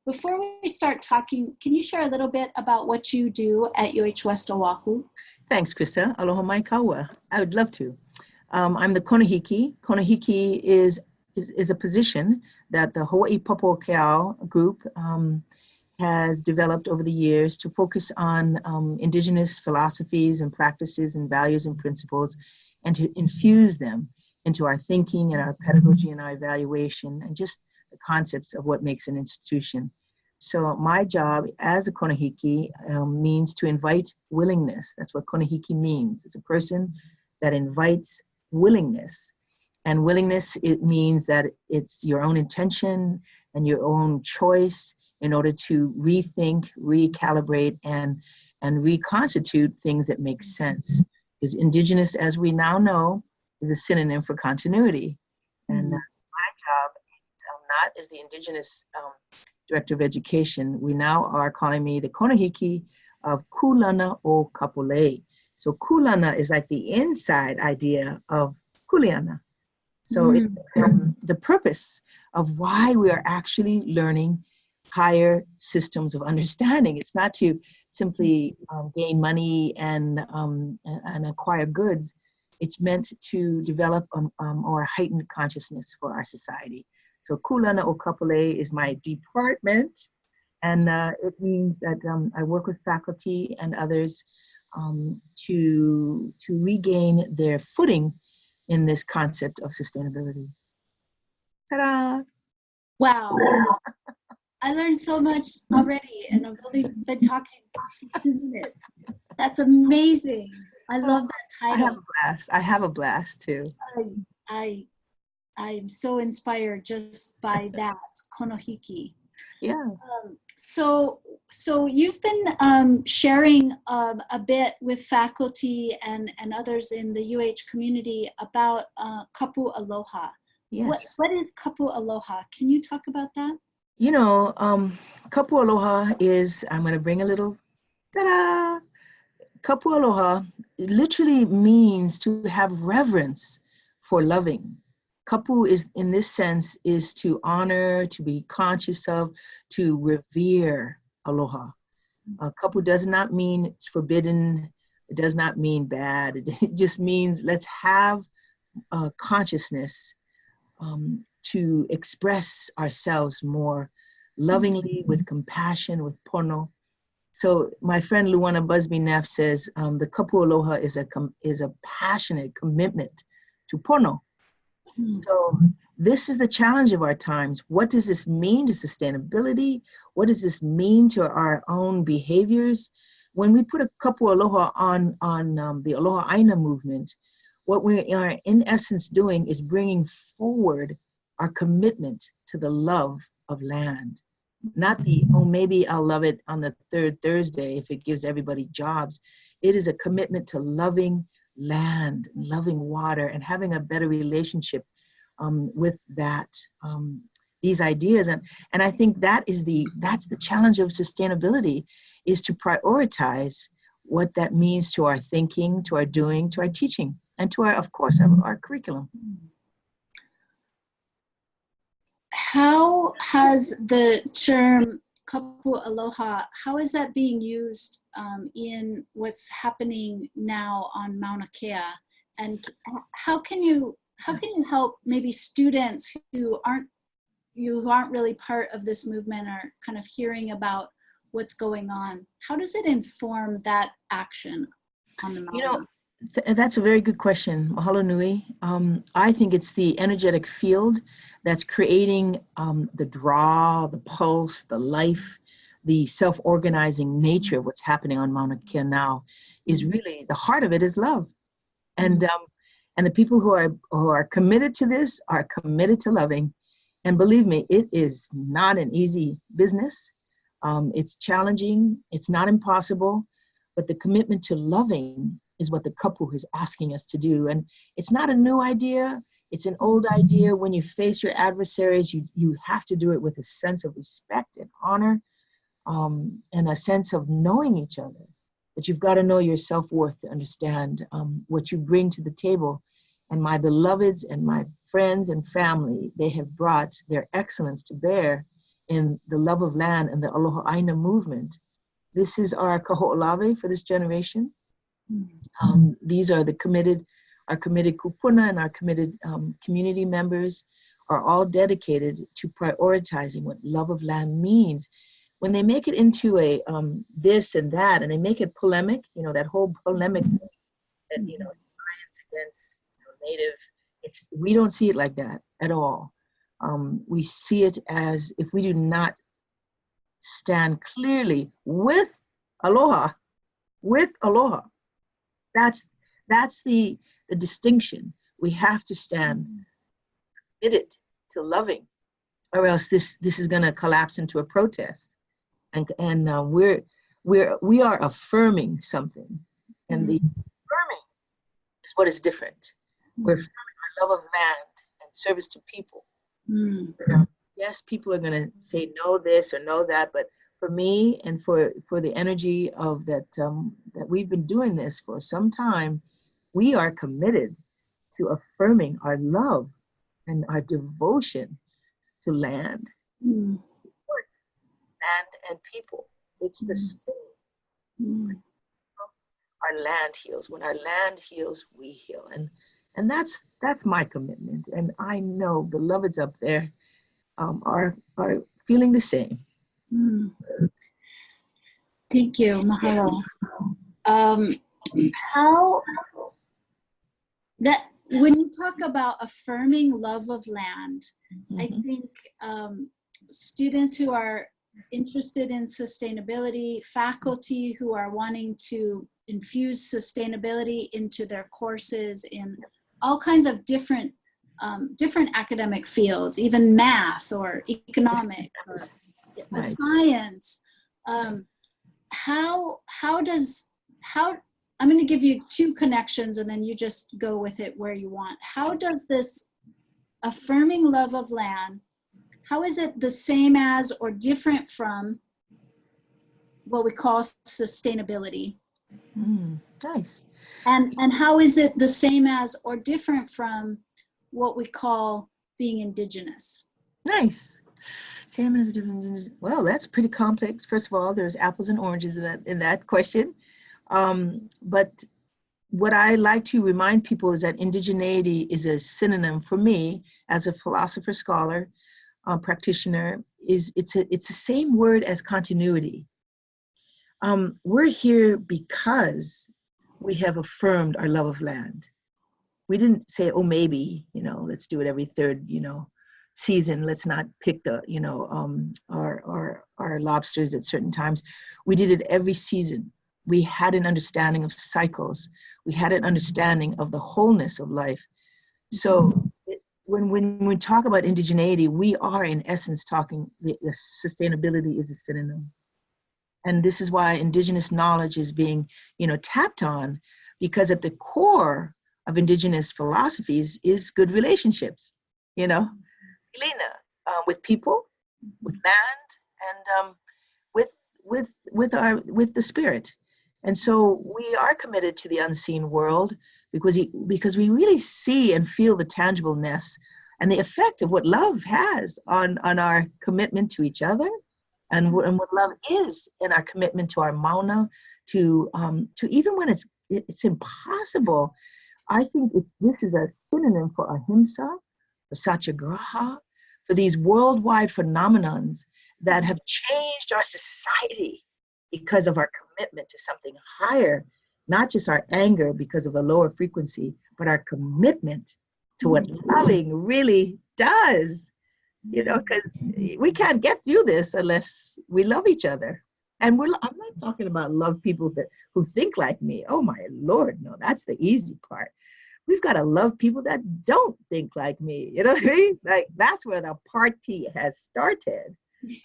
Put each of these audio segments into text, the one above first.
Before we start talking, can you share a little bit about what you do at UH West Oahu? Thanks, Krista. Aloha mai kaua. I would love to. I'm the konahiki. Konahiki is a position that the Hawaii Papo'okeao group has developed over the years to focus on indigenous philosophies and practices and values and principles, and to infuse them into our thinking and our pedagogy and our evaluation and just the concepts of what makes an institution. So my job as a konahiki means to invite willingness. That's what konahiki means. It's a person that invites willingness. And willingness, it means that it's your own intention and your own choice in order to rethink, recalibrate, and reconstitute things that make sense. Because indigenous, as we now know, is a synonym for continuity. And that's my job, not as the indigenous Director of Education. We now are calling me the konahiki of Kulana o Kapolei. So Kulana is like the inside idea of Kuleana. So it's the purpose of why we are actually learning higher systems of understanding. It's not to simply gain money and acquire goods. It's meant to develop or heightened consciousness for our society. So Kulana o Kapolei is my department, and it means that I work with faculty and others to regain their footing in this concept of sustainability. Ta-da! Wow. I learned so much already, and I've only been talking for 2 minutes. That's amazing. I love that title. I have a blast. I have a blast too. I'm so inspired just by that, konohiki. Yeah. So you've been sharing a bit with faculty and others in the UH community about Kapu Aloha. Yes. What is Kapu Aloha? Can you talk about that? You know, Kapu Aloha is, I'm going to bring a little, ta-da! Kapu Aloha literally means to have reverence for loving. Kapu is, in this sense, is to honor, to be conscious of, to revere aloha. Kapu does not mean it's forbidden. It does not mean bad. It just means let's have consciousness to express ourselves more lovingly, with compassion, with pono. So my friend Luana Busby Neff says the Kapu Aloha is a passionate commitment to pono. So this is the challenge of our times. What does this mean to sustainability? What does this mean to our own behaviors? When we put a Kapu Aloha on the Aloha Aina movement, what we are in essence doing is bringing forward our commitment to the love of land. Not the, oh, maybe I'll love it on the 3rd Thursday if it gives everybody jobs. It is a commitment to loving land, loving water, and having a better relationship with that, these ideas. And I think that's the challenge of sustainability, is to prioritize what that means to our thinking, to our doing, to our teaching, and to our, of course, our curriculum. How has the term Kapu Aloha, how is that being used in what's happening now on Mauna Kea? And how can you help maybe students who aren't really part of this movement, or kind of hearing about what's going on? How does it inform that action on the Mauna? You know, that's a very good question. Mahalo nui. I think it's the energetic field that's creating the draw, the pulse, the life, the self-organizing nature of what's happening on Mauna Kea now. Is really, the heart of it is love. And the people who are committed to this are committed to loving. And believe me, it is not an easy business. It's challenging. It's not impossible. But the commitment to loving is what the Kapu is asking us to do. And it's not a new idea. It's an old idea. When you face your adversaries, you have to do it with a sense of respect and honor, and a sense of knowing each other. But you've got to know your self-worth to understand what you bring to the table. And my beloveds and my friends and family, they have brought their excellence to bear in the love of land and the Aloha Aina movement. This is our kaho'olawe for this generation. These are our committed kupuna and our committed community members are all dedicated to prioritizing what love of land means. When they make it into a this and that, and they make it polemic, that whole polemic thing that, science against native, we don't see it like that at all. We see it as if we do not stand clearly with aloha, that's the distinction. We have to stand committed to loving, or else this is going to collapse into a protest. And we are affirming something, and the affirming is what is different. We're affirming our love of land and service to people. Yes, people are going to say no this or no that, but for me and for the energy of that we've been doing this for some time, we are committed to affirming our love and our devotion to land. Of course, land and people. It's the same. Our land heals. When our land heals, we heal. And that's my commitment. And I know beloveds up there are feeling the same. Thank you, mahalo. How that when you talk about affirming love of land, I think students who are interested in sustainability, faculty who are wanting to infuse sustainability into their courses in all kinds of different academic fields, even math or economics or science. How I'm going to give you two connections and then you just go with it where you want. How does this affirming love of land, how is it the same as or different from what we call sustainability? Nice. And how is it the same as or different from what we call being indigenous? Nice. Same as different. Well, that's pretty complex. First of all, there's apples and oranges in that question. But what I like to remind people is that indigeneity is a synonym for me as a philosopher, scholar, practitioner. It's the same word as continuity. We're here because we have affirmed our love of land. We didn't say, oh, maybe, let's do it every third, season. Let's not pick the, our lobsters at certain times. We did it every season. We had an understanding of cycles. We had an understanding of the wholeness of life. So when we talk about indigeneity, we are in essence talking, the sustainability is a synonym. And this is why indigenous knowledge is being, tapped on, because at the core of indigenous philosophies is good relationships, with people, with land, and with the spirit. And so we are committed to the unseen world because we really see and feel the tangibleness and the effect of what love has on our commitment to each other, and what love is in our commitment to our mauna, to even when it's impossible. I think this is a synonym for ahimsa, for satyagraha, for these worldwide phenomenons that have changed our society because of our commitment to something higher, not just our anger because of a lower frequency, but our commitment to what loving really does, because we can't get through this unless we love each other. And I'm not talking about love people who think like me. Oh my Lord, no, that's the easy part. We've got to love people that don't think like me. You know what I mean? Like, that's where the party has started.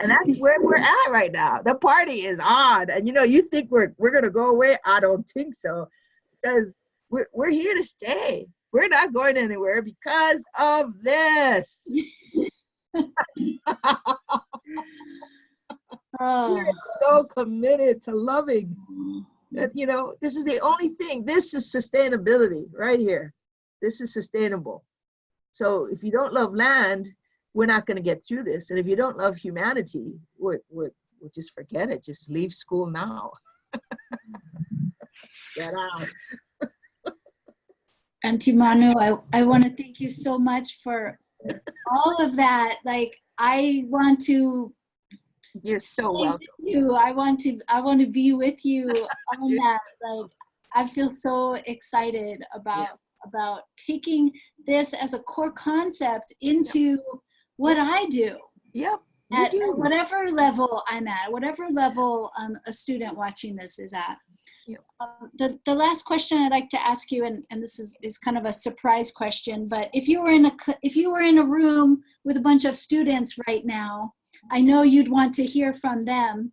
And that's where we're at right now. The party is on. And you think we're going to go away? I don't think so. Because we're here to stay. We're not going anywhere because of this. We're so committed to loving that, this is the only thing. This is sustainability right here. This is sustainable. So if you don't love land, we're not going to get through this. And if you don't love humanity, we'll just forget it. Just leave school now. Get out. Auntie Manu, I want to thank you so much for all of that. Like, I want to. You're so welcome. You. I want to be with you on that. Like, I feel so excited about taking this as a core concept into what I do. Yep. At whatever level I'm at, whatever level a student watching this is at. Yep. The last question I'd like to ask you, and this is kind of a surprise question, but if you were in a room with a bunch of students right now, I know you'd want to hear from them.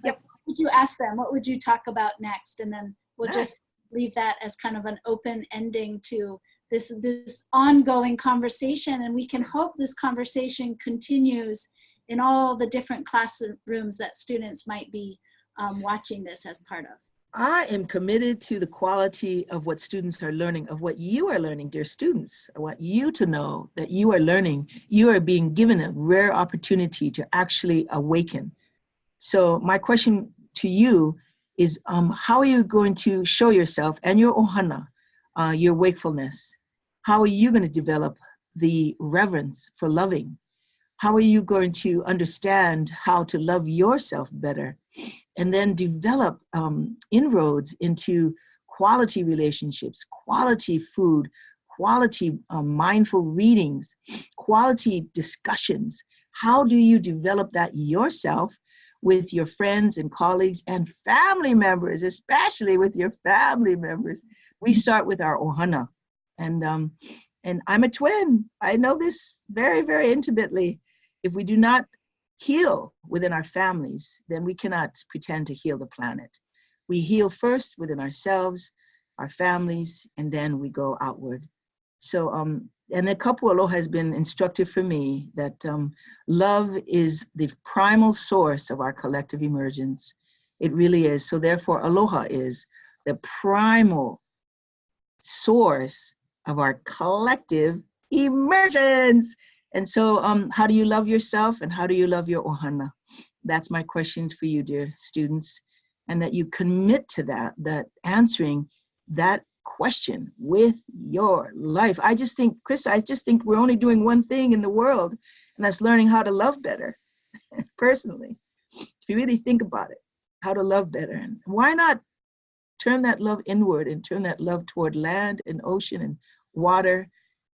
Yep. What would you ask them? What would you talk about next? And then we'll just leave that as kind of an open ending to this ongoing conversation, and we can hope this conversation continues in all the different classrooms that students might be watching this as part of. I am committed to the quality of what students are learning, of what you are learning, dear students. I want you to know that you are learning. You are being given a rare opportunity to actually awaken. So my question to you is, how are you going to show yourself and your ohana, your wakefulness? How are you going to develop the reverence for loving? How are you going to understand how to love yourself better? And then develop inroads into quality relationships, quality food, quality mindful readings, quality discussions. How do you develop that yourself with your friends and colleagues and family members, especially with your family members? We start with our ohana. And I'm a twin. I know this very, very intimately. If we do not heal within our families, then we cannot pretend to heal the planet. We heal first within ourselves, our families, and then we go outward. So, and the Kapu Aloha has been instructive for me that love is the primal source of our collective emergence. It really is. So therefore, Aloha is the primal source of our collective emergence. And so how do you love yourself and how do you love your ohana? That's my questions for you, dear students, and that you commit to that answering that question with your life. I just think, Krista, we're only doing one thing in the world, and that's learning how to love better, personally. If you really think about it, how to love better. And why not turn that love inward and turn that love toward land and ocean and water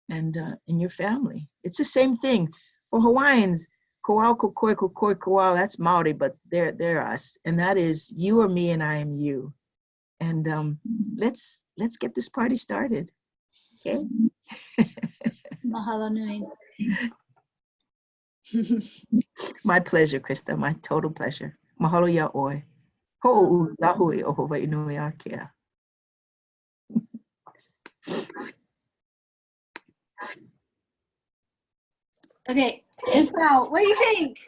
and in your family? It's the same thing. For Hawaiians, koau, kokoi, kokoi, koau, that's Maori, but they're us. And that is you are me and I am you. And let's get this party started. Okay? Mahalo nui. My pleasure, Krista, my total pleasure. Mahalo ya oi. Ho'u lahui o Hawaii nui a kea. Okay, Isabel, what do you think?